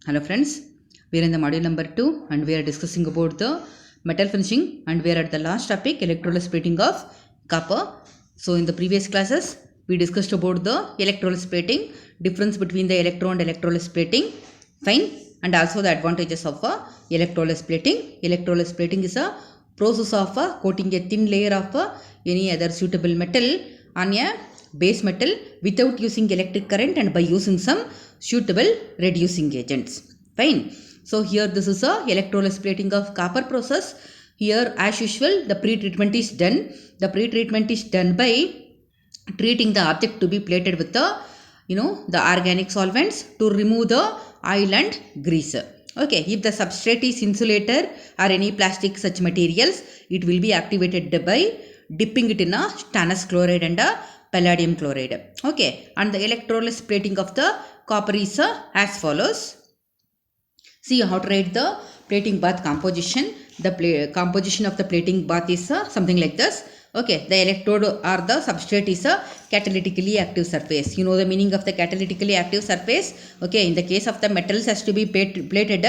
Hello friends, we are in the module number 2 and we are discussing about the metal finishing and we are at the last topic, electrolysis plating of copper. So in the previous classes we discussed about the electrolysis plating, difference between the electro and electrolysis plating, fine, and also the advantages of electrolysis plating. Electrolysis plating is a process of coating a thin layer of any other suitable metal on a base metal without using electric current and by using some suitable reducing agents. Fine. So here this is a electrolysis plating of copper process. Here as usual the pre-treatment is done. The pre-treatment is done by treating the object to be plated with the the organic solvents to remove the oil and grease. Okay, if the substrate is insulator or any plastic such materials, it will be activated by dipping it in a stannous chloride and a palladium chloride. Okay, and the electrolysis plating of the copper is as follows. See how to write the plating bath composition. The composition of the plating bath is something like this. Okay, the electrode or the substrate is a catalytically active surface. You know the meaning of the catalytically active surface. Okay, in the case of the metals has to be plated.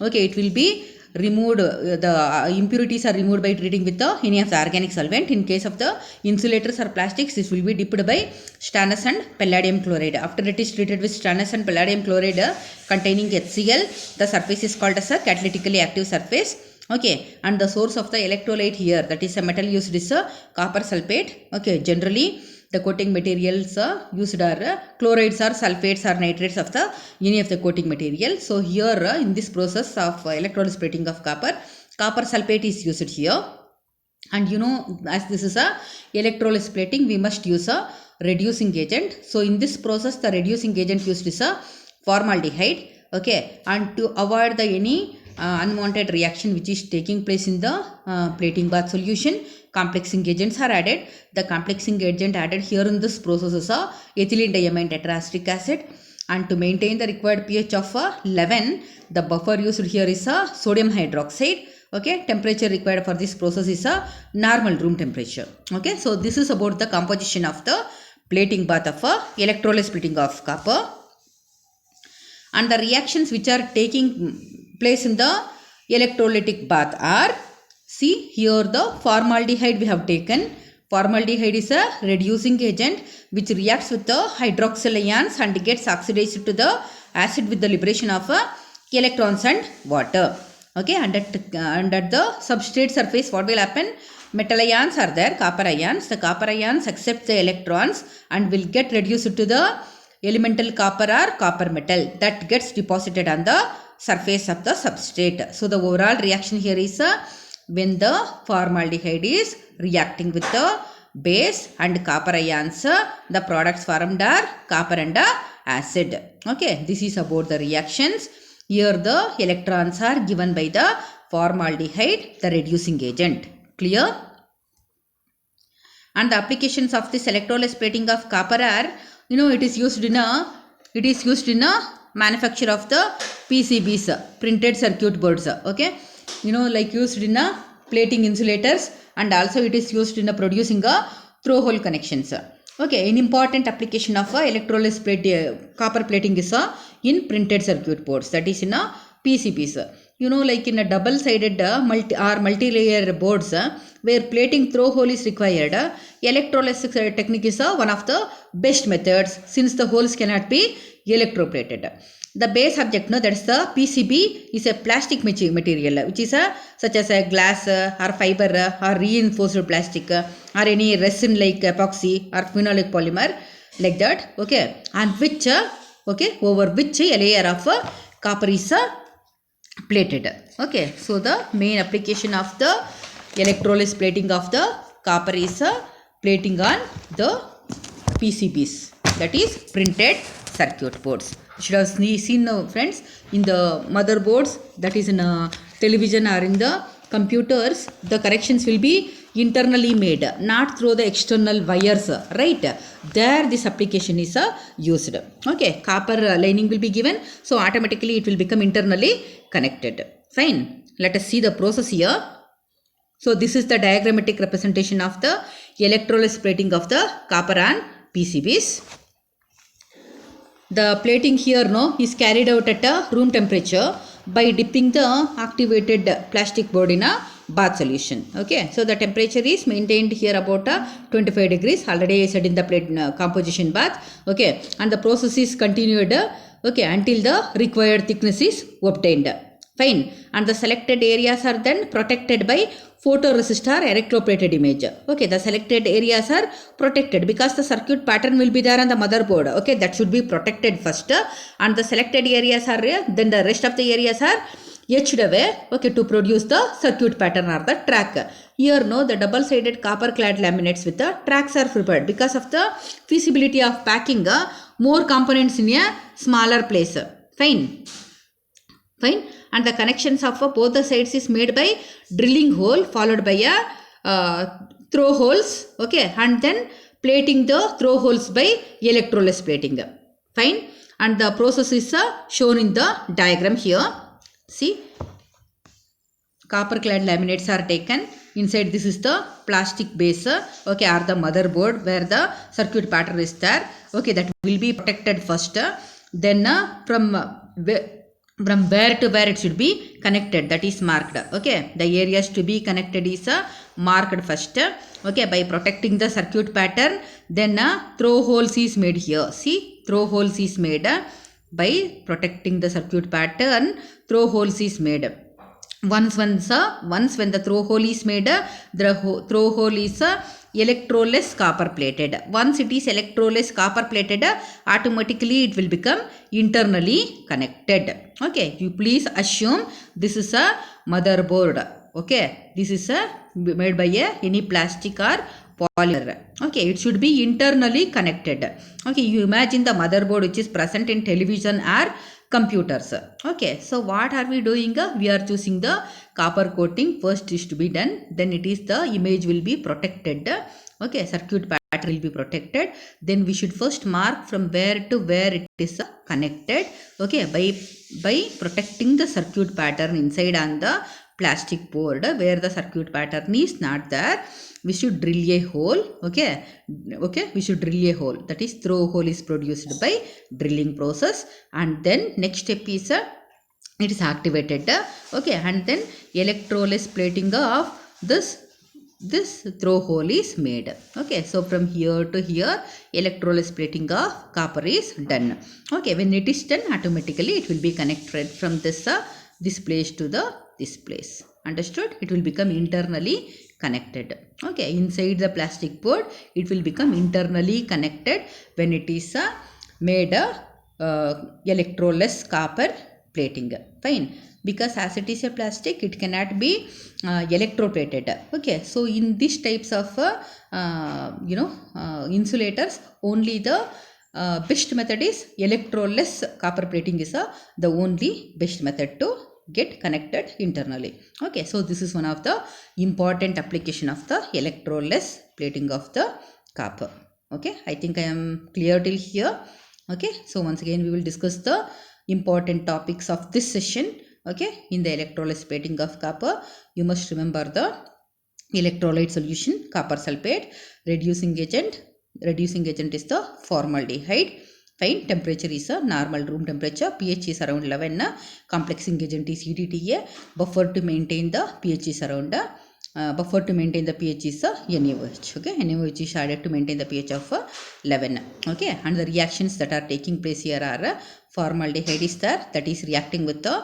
Okay, it will be removed, the impurities are removed by treating with any of the organic solvent. In case of the insulators or plastics, this will be dipped by stannous and palladium chloride. After it is treated with stannous and palladium chloride containing HCl, the surface is called as a catalytically active surface. Okay, and the source of the electrolyte here, that is a metal used is a copper sulfate. Okay, generally the coating materials used are chlorides or sulfates or nitrates of the any of the coating material. So here in this process of electrolysis plating of copper sulfate is used here. And as this is a electrolysis plating, we must use a reducing agent. So in this process the reducing agent used is a formaldehyde. Okay, and to avoid the any unwanted reaction which is taking place in the plating bath solution, complexing agents are added. The complexing agent added here in this process is ethylene diamine tetraacetic acid, and to maintain the required pH of 11, the buffer used here is sodium hydroxide. Okay, temperature required for this process is a normal room temperature. Okay, so this is about the composition of the plating bath of electrolysis plating of copper. And the reactions which are taking place in the electrolytic bath are, see here the formaldehyde we have taken. Formaldehyde is a reducing agent which reacts with the hydroxyl ions and gets oxidized to the acid with the liberation of electrons and water. Okay, and at the substrate surface what will happen? Metal ions are there, copper ions. The copper ions accept the electrons and will get reduced to the elemental copper or copper metal that gets deposited on the surface of the substrate. So the overall reaction here is when the formaldehyde is reacting with the base and copper ions, the products formed are copper and acid. Okay, this is about the reactions. Here the electrons are given by the formaldehyde, the reducing agent. Clear? And the applications of this electrolysis plating of copper are, it is used in a manufacture of the PCBs, printed circuit boards. Okay, like used in a plating insulators, and also it is used in a producing a throw hole connections. Okay, an important application of electrolysis copper plating is in printed circuit boards, that is in a PCBs. Like in a double sided multi-layer boards where plating throw hole is required, electrolysis technique is one of the best methods since the holes cannot be electroplated. The base object, that is the PCB, is a plastic material which is such as a glass or fiber or reinforced plastic or any resin like epoxy or phenolic polymer like that. Okay, and which over which a layer of copper is plated. Okay, so the main application of the electrolysis plating of the copper is plating on the PCBs, that is printed circuit boards. You should have seen friends in the motherboards, that is in a television or in the computers, the corrections will be internally made, not through the external wires, right? There this application is used. Okay, copper lining will be given, so automatically it will become internally connected. Fine, let us see the process here. So this is the diagrammatic representation of the electrolysis plating of the copper on PCBs. the plating here no is carried out at a room temperature by dipping the activated plastic board in a bath solution. Okay, so the temperature is maintained here about 25 degrees. Already I said in the plate composition bath. Okay, and the process is continued okay until the required thickness is obtained. Fine, and the selected areas are then protected by photoresist or electroplated image. Okay, the selected areas are protected because the circuit pattern will be there on the motherboard. Okay, that should be protected first, and the selected areas are then the rest of the areas are etched away. Okay, to produce the circuit pattern or the track. Here no, the double sided copper clad laminates with the tracks are prepared because of the feasibility of packing more components in a smaller place. Fine. Fine, and the connections of both the sides is made by drilling hole followed by a throw holes. Okay, and then plating the throw holes by electroless plating. Fine, and the process is shown in the diagram here. See, copper clad laminates are taken. Inside this is the plastic base, okay, or the motherboard where the circuit pattern is there. Okay, that will be protected first. Then from where to where it should be connected, that is marked. Okay, the areas to be connected is marked first. Okay, by protecting the circuit pattern. Then throw holes is made here. See, throw holes is made by protecting the circuit pattern. Throw holes is made. Once when the throw hole is made, the throw hole is electroless copper plated. Once it is electroless copper plated, automatically it will become internally connected. Okay, you please assume this is a motherboard. Okay, this is made by any plastic or polymer. Okay, it should be internally connected. Okay, you imagine the motherboard which is present in television or computers. Okay, so what are we doing? We are choosing the copper coating first is to be done. Then it is the image will be protected. Okay, circuit pattern will be protected. Then we should first mark from where to where it is connected. Okay, by protecting the circuit pattern inside on the plastic board where the circuit pattern is not there, we should drill a hole. Okay, we should drill a hole, that is throw hole is produced by drilling process. And then next step is it is activated. Okay, and then electroless plating of this throw hole is made. Okay, so from here to here electroless plating of copper is done. Okay, when it is done, automatically it will be connected from this place to this place. Understood? It will become internally connected. Okay, inside the plastic board it will become internally connected when it is made electroless copper plating. Fine, because as it is a plastic, it cannot be electroplated. Okay, so in these types of insulators, only the best method is electroless copper plating is the only best method to get connected internally. Okay, so this is one of the important application of the electroless plating of the copper. Okay, I think I am clear till here. Okay, so once again we will discuss the important topics of this session. Okay, in the electroless plating of copper, you must remember the electrolyte solution, copper sulfate. Reducing agent is the formaldehyde. Fine, temperature is a normal room temperature, pH is around 11, complexing agent is EDTA, buffer to maintain the pH is around pH is NaOH. Okay, NaOH is added to maintain the pH of 11. Okay, and the reactions that are taking place here are formaldehyde is there, that is reacting with the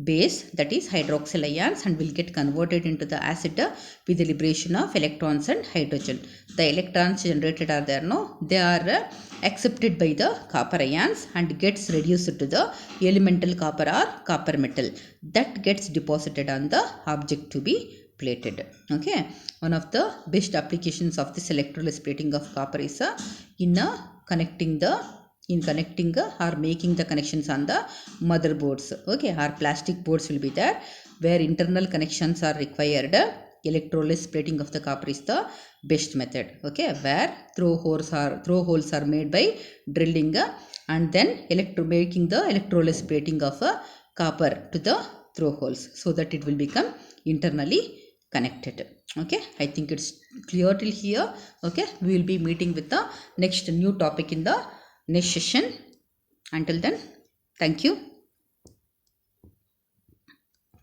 base, that is hydroxyl ions, and will get converted into the acid with the liberation of electrons and hydrogen. The electrons generated are there, no, they are accepted by the copper ions and gets reduced to the elemental copper or copper metal that gets deposited on the object to be plated. Okay, one of the best applications of this electroless plating of copper is in connecting or making the connections on the motherboards. Okay, our plastic boards will be there where internal connections are required. Electroless plating of the copper is the best method. Okay, where throw holes are made by drilling and then making the electroless plating of copper to the throw holes so that it will become internally connected. Okay, I think it's clear till here. Okay, we will be meeting with the next new topic in the next session. Until then, thank you.